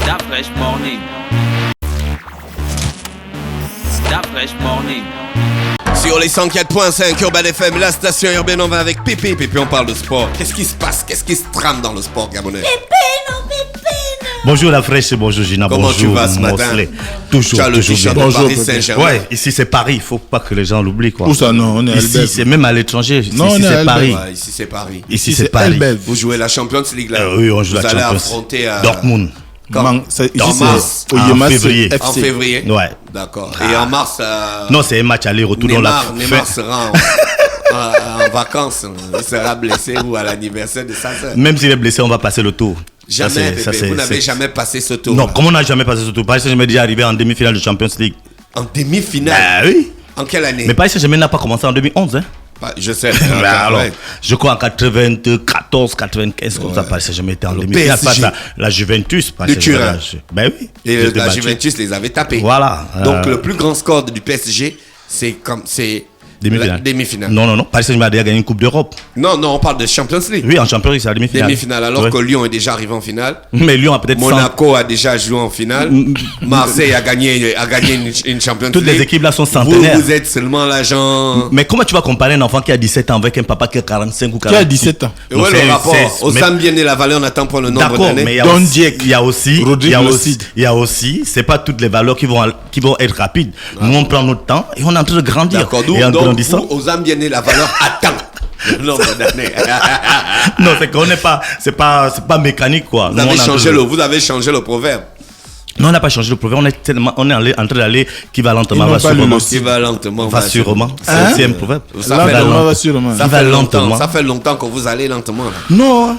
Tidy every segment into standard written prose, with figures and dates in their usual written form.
That fresh morning. That fresh morning. Sur les 104.5 Urban FM, la station urbaine, on va avec Pépé. Pépé, on parle de sport. Qu'est-ce qui se passe? Qu'est-ce qui se trame dans le sport gabonais? Bonjour la fraîche, bonjour Gina, comment bonjour. Tu vas ce matin? Toujours, toujours bien. Bonjour, Paris Saint-Germain. Ouais, ici c'est Paris, il faut pas que les gens l'oublient quoi. Où ça non, on est à ici, Elbeuf. c'est même à l'étranger. Non, ici on est à c'est Paris. Ouais, ici c'est Paris. Ici c'est Paris. Elbeuf. Vous jouez la Champions League là. Oui, on joue vous la allez Champions. affronter Dortmund. En mars. En février. En février. Ouais. D'accord. Et en mars. Non, c'est un match aller-retour dans la Neymar sera en vacances. Il sera blessé ou à l'anniversaire de sa sœur. Même s'il est blessé, on va passer le tour. Jamais, Pépé, vous n'avez jamais passé ce tour. Non, comme on n'a jamais passé ce tour. Paris Saint-Germain est déjà arrivé en demi-finale de Champions League. En demi-finale? Oui. En quelle année? Mais Paris Saint-Germain n'a pas commencé en 2011, hein. Je sais. Alors, je crois en 94, 95, comme ça, Paris Saint-Germain était en demi-finale face à la Juventus. De Turin. Ben oui. Et la Juventus les avait tapés. Voilà. Donc le plus grand score du PSG, c'est demi-finale. Non. Paris Saint-Germain a déjà gagné une Coupe d'Europe. Non, on parle de Champions League. Oui, en Champions League, c'est la demi-finale. Demi-finale, alors que Lyon est déjà arrivé en finale. Mais Lyon a peut-être Monaco a déjà joué en finale. Marseille a gagné une Champions League. Toutes les équipes là sont centenaires. Vous êtes seulement l'agent. Mais comment tu vas comparer un enfant qui a 17 ans avec un papa qui a 45 ou 40 Qui a 17 ans? Et ouais, le rapport. Osam bien et la valeur n'attend pas le nombre d'années. Mais il y a aussi, c'est pas toutes les valeurs qui vont être rapides. Nous, on prend notre temps et on est en train de grandir. D'accord, et en grandissant. Osam bien et la valeur attend le nombre d'années. Non, c'est qu'on n'est pas, c'est pas mécanique quoi. Vous avez changé le proverbe. Non, on n'a pas changé le proverbe. On est en train d'aller qui va lentement, va sûrement. Va sûrement. C'est aussi un proverbe. Ça fait longtemps que vous allez lentement. Là. Non.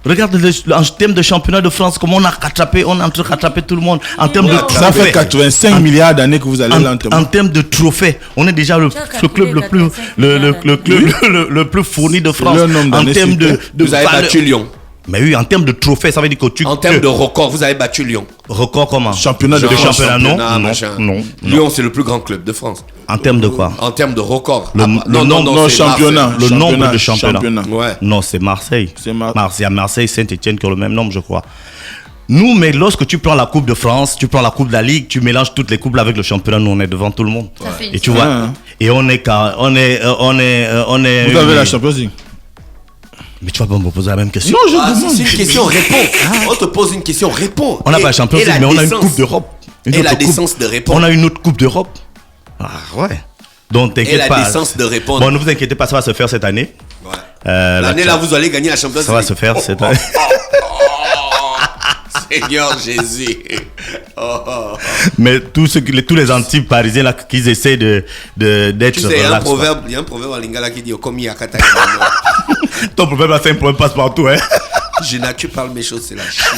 Regarde en termes de championnat de France, comment on a rattrapé, on est en train de rattraper tout le monde. En termes de trophées, ça fait 85 milliards d'années que vous allez lentement. En termes de trophées, on est déjà le club le plus fourni de France. En termes de vous avez battu Lyon. Mais oui, en termes de trophées, ça veut dire que en termes de record, vous avez battu Lyon. Record comment? Championnat, non. Lyon, c'est le plus grand club de France. En termes de quoi? En termes de record. Le nombre de championnats. Ouais. Non, c'est Marseille. Il y a Marseille, Saint-Etienne qui ont le même nombre, je crois. Nous, mais lorsque tu prends la Coupe de France, tu prends la Coupe de la Ligue, tu mélanges toutes les coupes avec le championnat, nous on est devant tout le monde. Ouais. Et tu vois, et on est. Vous avez la Champions League. Mais tu vas pas me poser la même question. Non, c'est une question, réponds. On te pose une question, réponds. On n'a pas la Champions League, mais on a une Coupe d'Europe. Et la décence de répondre. On a une autre Coupe d'Europe. Ah ouais. Donc t'inquiète pas. Et la décence de répondre. Bon, ne vous inquiétez pas, ça va se faire cette année. Ouais. L'année là, vous allez gagner la Champions League. Ça va se faire cette année. Seigneur Jésus. Mais tous les anti-parisiens là qui essaient d'être. Tu sais, il y a un proverbe en lingala qui dit Okomi Akata. Ton proverbe là, c'est un proverbe passe-partout, hein. Gina, tu parles mes choses, c'est la chiffre.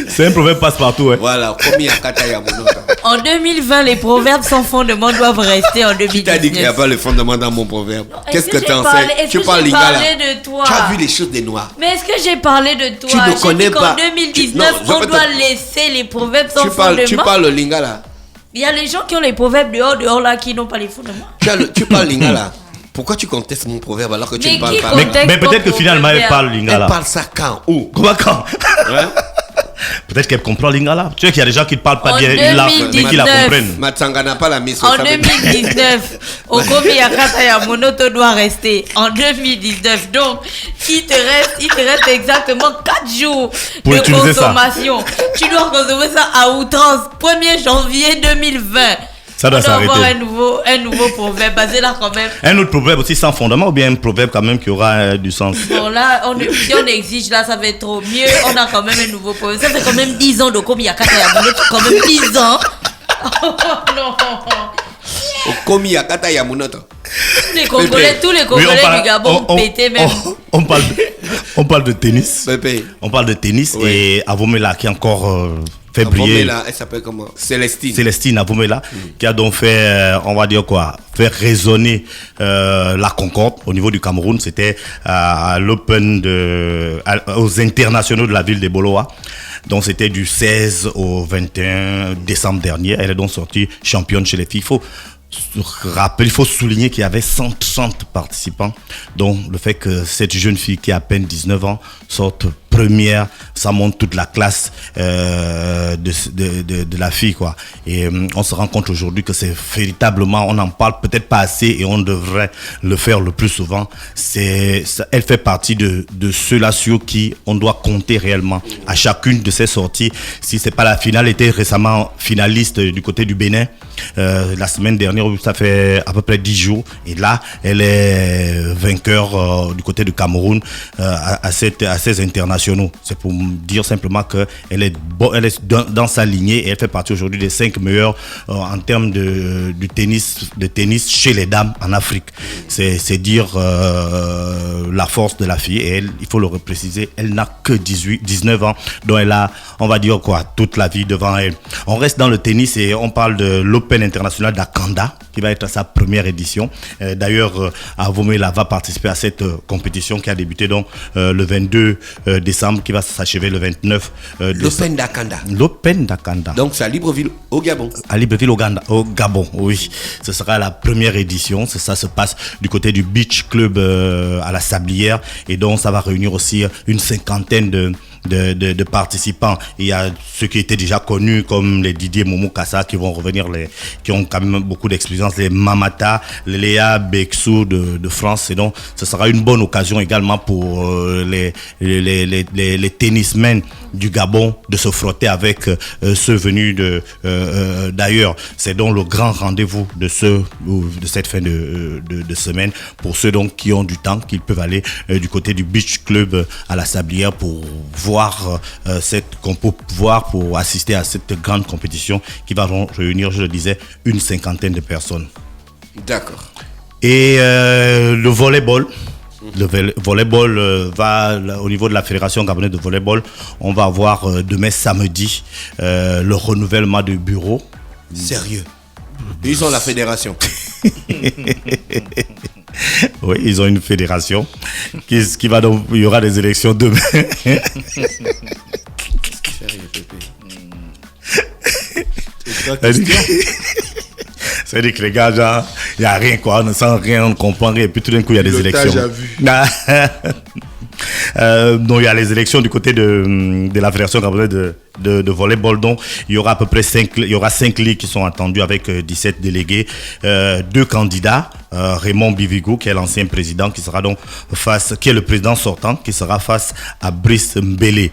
C'est un proverbe passe-partout, hein. Voilà, Okomi Akata Yamonota. En 2020, les proverbes sans fondement doivent rester en 2019. Qui t'a dit qu'il n'y a pas le fondement dans mon proverbe? Qu'est-ce que tu enseignes? Tu parles lingala. De toi. Tu as vu les choses des noirs. Mais est-ce que j'ai parlé de toi? Tu ne connais pas. En 2019, on doit laisser les proverbes sans fondement. Tu parles le lingala. Il y a les gens qui ont les proverbes dehors là qui n'ont pas les fondements. Tu parles lingala. Pourquoi tu contestes mon proverbe alors que tu ne parles pas? Mais peut-être que finalement elle parle lingala. Elle parle ça quand? Où? Comment quand? Peut-être qu'elle comprend lingala. Tu sais qu'il y a des gens qui ne parlent pas bien une langue, mais qui la comprennent. Matsanga n'a pas la mise. En 2019, Okomi Akata Yamonoto doit rester. En 2019, donc il te reste exactement 4 jours pour de consommation. Tu dois consommer ça à outrance. 1er janvier 2020. Ça doit s'arrêter. On doit avoir un nouveau proverbe basé là quand même. Un autre proverbe aussi sans fondement ou bien un proverbe quand même qui aura du sens? Bon là, si on exige là, ça va être trop mieux. On a quand même un nouveau proverbe. Ça fait quand même 10 ans de Okomi Yakata Yamunoto. Quand même 10 ans. Oh non. Okomi Yakata Yamunoto. Tous les Congolais du Gabon ont pété même. On parle de tennis. Pépé. On parle de tennis et Avomela qui est encore... février. Avomela, elle s'appelle comment? Célestine Avomela, qui a donc fait, on va dire quoi, faire résonner la Concorde au niveau du Cameroun. C'était à l'Open aux internationaux de la ville de Boloa. Donc c'était du 16 au 21 décembre dernier. Elle est donc sortie championne chez les filles. Il faut souligner qu'il y avait 130 participants. Donc le fait que cette jeune fille qui a à peine 19 ans sorte première, ça montre toute la classe de la fille, quoi. Et on se rend compte aujourd'hui que c'est véritablement, on n'en parle peut-être pas assez et on devrait le faire le plus souvent. Elle fait partie de ceux-là sur qui on doit compter réellement à chacune de ses sorties. Si c'est pas la finale, elle était récemment finaliste du côté du Bénin la semaine dernière, ça fait à peu près 10 jours, et là elle est vainqueur du côté du Cameroun à ces internationaux. C'est pour dire simplement que elle est dans sa lignée et elle fait partie aujourd'hui des 5 meilleurs en termes de tennis chez les dames en Afrique. C'est dire la force de la fille, et elle, il faut le repréciser, elle n'a que 19 ans, donc elle a, on va dire quoi, toute la vie devant elle. On reste dans le tennis et on parle de l'Open international d'Akanda qui va être à sa première édition. D'ailleurs, Avomela va participer à cette compétition qui a débuté donc le 22 décembre, qui va s'achever le 29 L'Open d'Akanda. L'Open d'Akanda. Donc c'est à Libreville au Gabon. À Libreville au Gabon, oui. Ce sera la première édition. Ça se passe du côté du Beach Club à la Sablière, et donc ça va réunir aussi une cinquantaine de participants. Il y a ceux qui étaient déjà connus comme les Didier Momo Kassa qui vont revenir, qui ont quand même beaucoup d'expérience, les Mamata, les Léa Bexou de France. Et donc ce sera une bonne occasion également pour les tennismen du Gabon de se frotter avec ceux venus d'ailleurs. C'est donc le grand rendez-vous de cette fin de semaine pour ceux donc qui ont du temps, qui peuvent aller du côté du Beach Club à la Sablière pour pour assister à cette grande compétition qui va réunir, je le disais, une cinquantaine de personnes. D'accord. Et le volleyball. Le volleyball va au niveau de la Fédération gabonaise de volleyball. On va avoir demain samedi le renouvellement du bureau. Sérieux? Ils ont la fédération. Oui, ils ont une fédération qui va donc, il y aura des élections demain. Sérieux, Pépé. C'est-à-dire que les gars, genre, il n'y a rien, quoi, on ne sent rien, on ne comprend rien, et puis tout d'un coup, il y a des élections. Donc il y a les élections du côté de la Fédération gabonaise de volleyball. Donc il y aura à peu près 5 ligues qui sont attendues avec 17 délégués, 2 candidats. Raymond Bivigo, qui est l'ancien président, qui sera donc qui est le président sortant, qui sera face à Brice Mbele.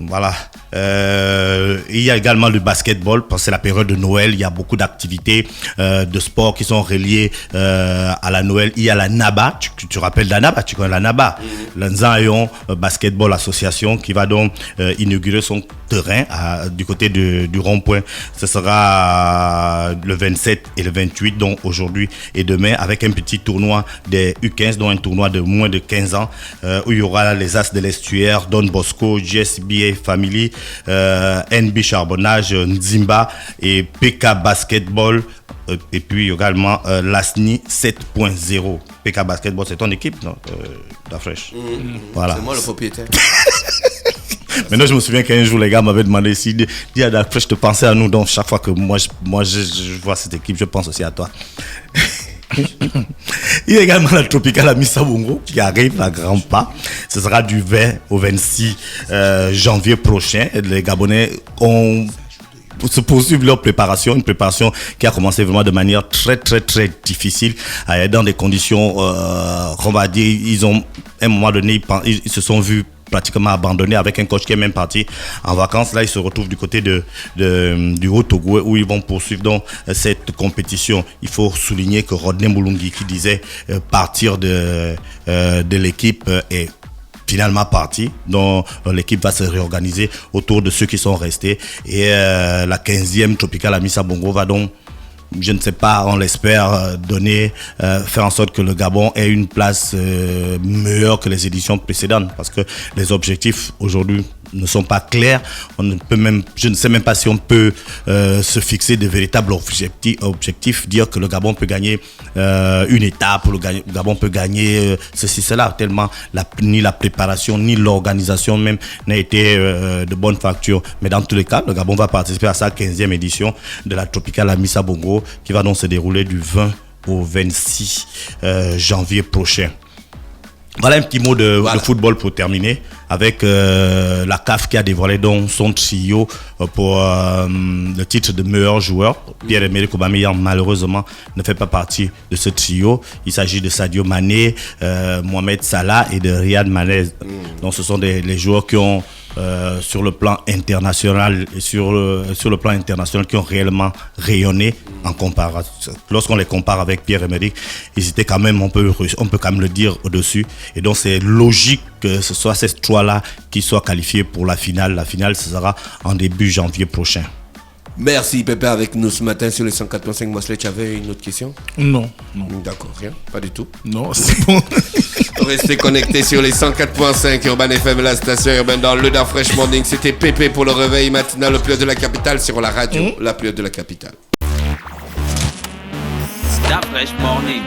Voilà. Il y a également le basketball, parce que c'est la période de Noël, il y a beaucoup d'activités de sport qui sont reliées à la Noël. Il y a la NABA, tu rappelles la NABA, tu connais la NABA, la Nzayon Basketball Association, qui va donc inaugurer son terrain du côté du rond-point. Ce sera le 27 et le 28, donc aujourd'hui et demain, avec un petit tournoi des U15, donc un tournoi de moins de 15 ans, où il y aura les As de l'Estuaire, Don Bosco, JSBA Family, NB Charbonnage, Nzimba et PK Basketball, et puis également l'ASNI 7.0. PK Basketball, c'est ton équipe, non, la fraîche. Voilà. C'est moi le propriétaire. Maintenant, je me souviens qu'un jour, les gars m'avaient demandé si dis à la fraîche de penser à nous. Donc, chaque fois que moi je vois cette équipe, je pense aussi à toi. Il y a également la Tropicale à Missabongo qui arrive à grands pas. Ce sera du 20 au 26 janvier prochain. Les Gabonais se poursuivre leur préparation, une préparation qui a commencé vraiment de manière très très très difficile, dans des conditions, on va dire, ils ont à un moment donné, ils se sont vus pratiquement abandonné, avec un coach qui est même parti en vacances. Là, ils se retrouvent du côté du Haut-Togo, où ils vont poursuivre donc cette compétition. Il faut souligner que Rodney Moulungi, qui disait partir de l'équipe, est finalement parti. Donc l'équipe va se réorganiser autour de ceux qui sont restés. Et la 15e Tropicale à Missabongo va donc, je ne sais pas, on l'espère, faire en sorte que le Gabon ait une place meilleure que les éditions précédentes, parce que les objectifs aujourd'hui ne sont pas clairs. Je ne sais même pas si on peut se fixer de véritables objectifs, dire que le Gabon peut gagner une étape, le Gabon peut gagner ceci, cela, tellement ni la préparation ni l'organisation même n'a été de bonne facture. Mais dans tous les cas, le Gabon va participer à sa 15e édition de la Tropicale à Missabongo, qui va donc se dérouler du 20 au 26 janvier prochain. Voilà un petit mot de football pour terminer, avec la CAF qui a dévoilé donc son trio pour le titre de meilleur joueur. Pierre-Emerick Aubameyang malheureusement ne fait pas partie de ce trio. Il s'agit de Sadio Mané, Mohamed Salah et de Riyad Mahrez. Donc ce sont les joueurs qui ont sur le plan international et sur le plan international qui ont réellement rayonné en comparaison. Lorsqu'on les compare avec Pierre-Emerick, ils étaient quand même, on peut quand même le dire, au-dessus. Et donc c'est logique que ce soit ces trois-là qui soient qualifiés pour la finale. La finale, ce sera en début janvier prochain. Merci Pépé avec nous ce matin sur les 104.5. Mosley, tu avais une autre question? Non. D'accord, rien, pas du tout. Non, c'est bon. Restez connectés sur les 104.5 Urban FM, la station urbaine dans le Da Fresh Morning. C'était Pépé pour le réveil matinal, le plus haut de la capitale, sur la radio, la plus haute de la capitale. Da Fresh Morning.